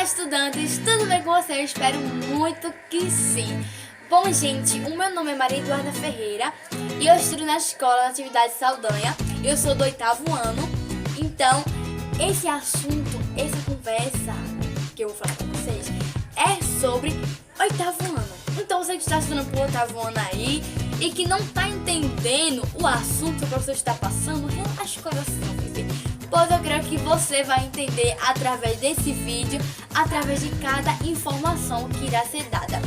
estudantes, tudo bem com vocês? Espero muito que sim. Bom, gente, o meu nome é Maria Eduarda Ferreira e eu estudo na escola na atividade Saldanha. Eu sou do 8º ano, então esse assunto, essa conversa que eu vou falar com vocês é sobre 8º ano. Então você que está estudando pro 8º ano aí e que não está entendendo o assunto que o professor está passando, relaxa o coração, bebê. Pois eu creio que você vai entender através desse vídeo, através de cada informação que irá ser dada.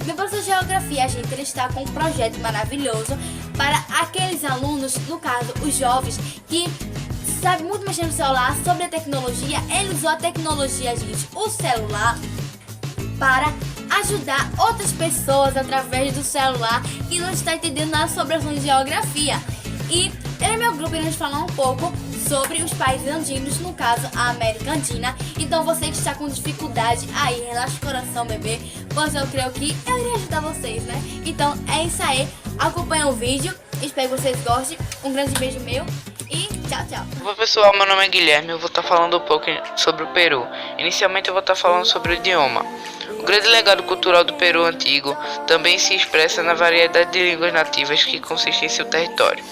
Meu professor de Geografia, gente, ele está com um projeto maravilhoso para aqueles alunos, no caso, os jovens, que sabem muito mexer no celular, sobre a tecnologia. Ele usou a tecnologia, gente, o celular, para ajudar outras pessoas através do celular que não está entendendo nada sobre a de geografia. E ele e meu grupo iremos falar um pouco sobre os países andinos, no caso a América Andina. Então você que está com dificuldade aí, relaxa o coração, bebê, pois eu creio que eu irei ajudar vocês, né? Então é isso aí, acompanha o vídeo, espero que vocês gostem, um grande beijo meu e tchau, tchau. Oi pessoal, meu nome é Guilherme, eu vou estar falando um pouco sobre o Peru. Inicialmente eu vou estar falando sobre o idioma. O grande legado cultural do Peru antigo também se expressa na variedade de línguas nativas que consiste em seu território.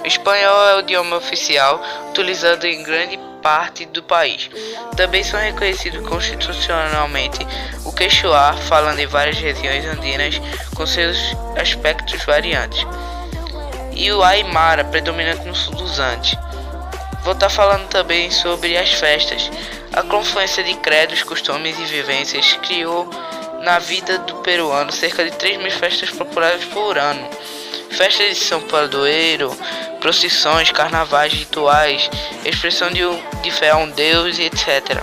O espanhol é o idioma oficial, utilizado em grande parte do país. Também são reconhecidos constitucionalmente o quechua, falando em várias regiões andinas com seus aspectos variantes, e o aimara, predominante no sul dos Andes. Vou estar falando também sobre as festas. A confluência de credos, costumes e vivências criou na vida do peruano cerca de 3.000 festas populares por ano. Festas de São Padroeiro, procissões, carnavais, rituais, expressão de fé a um deus e etc.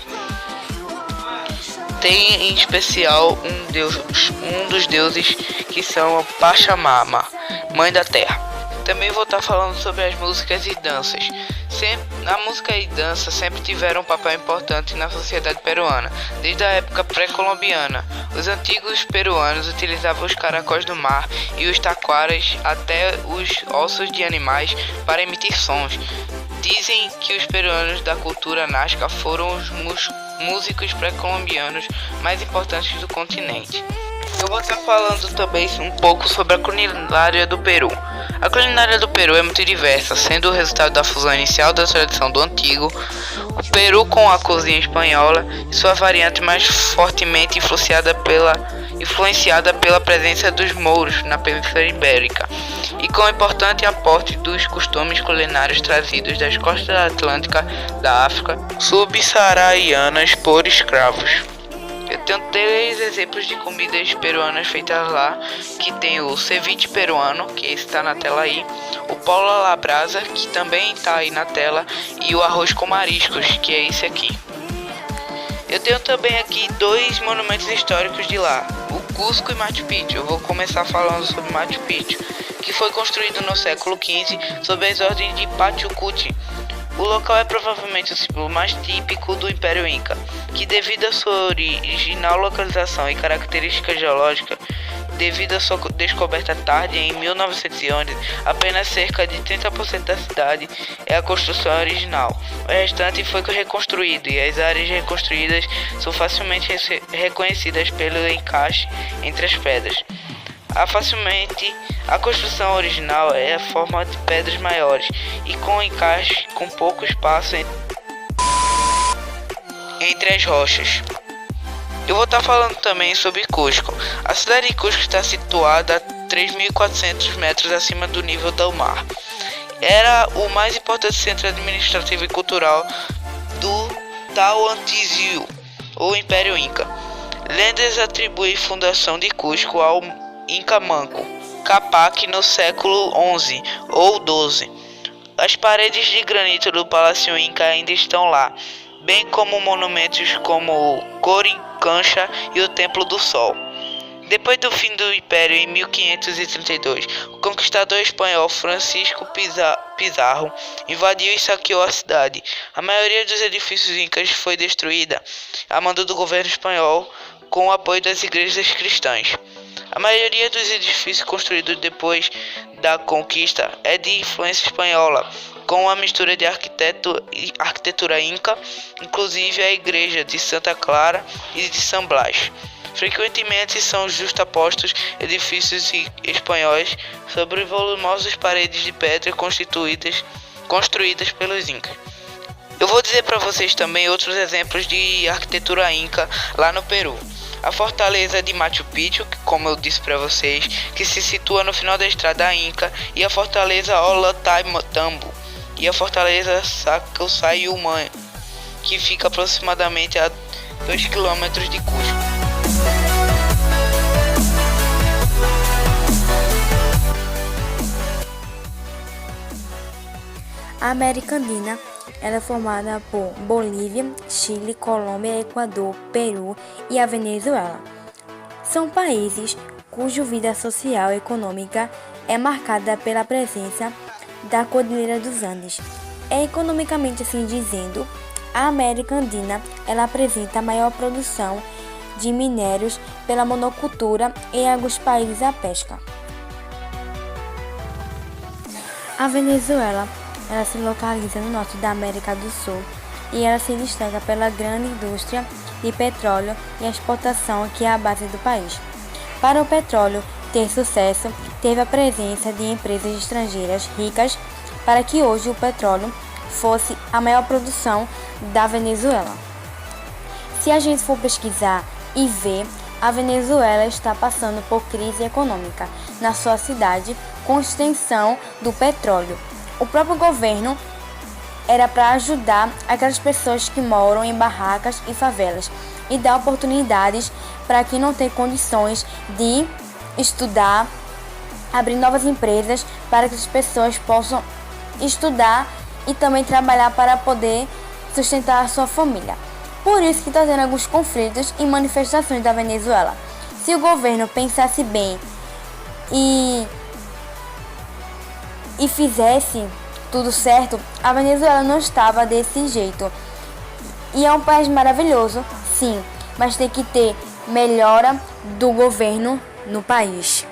Tem em especial um dos deuses que são a Pachamama, mãe da terra. Também vou estar falando sobre as músicas e danças. A música e dança sempre tiveram um papel importante na sociedade peruana, desde a época pré-colombiana. Os antigos peruanos utilizavam os caracóis do mar e os taquaras, até os ossos de animais, para emitir sons. Dizem que os peruanos da cultura nazca foram os músicos pré-colombianos mais importantes do continente. Eu vou estar falando também um pouco sobre a culinária do Peru. A culinária do Peru é muito diversa, sendo o resultado da fusão inicial da tradição do antigo, o Peru com a cozinha espanhola e sua variante mais fortemente influenciada pela presença dos mouros na Península Ibérica, e com o importante aporte dos costumes culinários trazidos das costas atlânticas da África subsaarianas por escravos. Eu tenho 3 exemplos de comidas peruanas feitas lá, que tem o ceviche peruano, que está na tela aí, o pão à la brasa, que também está aí na tela, e o arroz com mariscos, que é esse aqui. Eu tenho também aqui 2 monumentos históricos de lá, o Cusco e Machu Picchu. Eu vou começar falando sobre Machu Picchu, que foi construído no século XV sob as ordens de Pachacuti. O local é provavelmente o símbolo mais típico do Império Inca, que devido à sua original localização e características geológicas, devido à sua descoberta tarde em 1911, apenas cerca de 30% da cidade é a construção original. O restante foi reconstruído e as áreas reconstruídas são facilmente reconhecidas pelo encaixe entre as pedras. A construção original é a forma de pedras maiores e com encaixe com pouco espaço entre as rochas. Eu vou estar falando também sobre Cusco. A cidade de Cusco está situada a 3.400 metros acima do nível do mar. Era o mais importante centro administrativo e cultural do Tahuantinsuyo, ou Império Inca. Lendas atribuem a fundação de Cusco ao Inca Manco Cápac no século XI ou XII. As paredes de granito do Palácio Inca ainda estão lá, bem como monumentos como o Coricancha e o Templo do Sol. Depois do fim do Império em 1532, o conquistador espanhol Francisco Pizarro invadiu e saqueou a cidade. A maioria dos edifícios incas foi destruída a mando do governo espanhol com o apoio das igrejas cristãs. A maioria dos edifícios construídos depois da conquista é de influência espanhola, com uma mistura de arquitetura inca, inclusive a igreja de Santa Clara e de San Blas. Frequentemente são justapostos edifícios espanhóis sobre volumosas paredes de pedra construídas pelos incas. Eu vou dizer para vocês também outros exemplos de arquitetura inca lá no Peru. A fortaleza de Machu Picchu, como eu disse para vocês, que se situa no final da estrada inca, e a fortaleza Ollantaytambo, e a fortaleza Sacsayhuamán, que fica aproximadamente a 2 km de Cusco. A América Andina ela é formada por Bolívia, Chile, Colômbia, Equador, Peru e a Venezuela. São países cuja vida social e econômica é marcada pela presença da Cordilheira dos Andes. Economicamente assim dizendo, a América Andina ela apresenta a maior produção de minérios pela monocultura e em alguns países a pesca. A Venezuela ela se localiza no norte da América do Sul e ela se destaca pela grande indústria de petróleo e a exportação que é a base do país. Para o petróleo ter sucesso, teve a presença de empresas estrangeiras ricas para que hoje o petróleo fosse a maior produção da Venezuela. Se a gente for pesquisar e ver, a Venezuela está passando por crise econômica na sua cidade com extensão do petróleo. O próprio governo era para ajudar aquelas pessoas que moram em barracas e favelas e dar oportunidades para quem não tem condições de estudar, abrir novas empresas para que as pessoas possam estudar e também trabalhar para poder sustentar a sua família. Por isso que está tendo alguns conflitos e manifestações da Venezuela. Se o governo pensasse bem e fizesse tudo certo, a Venezuela não estava desse jeito. E é um país maravilhoso, sim, mas tem que ter melhora do governo no país.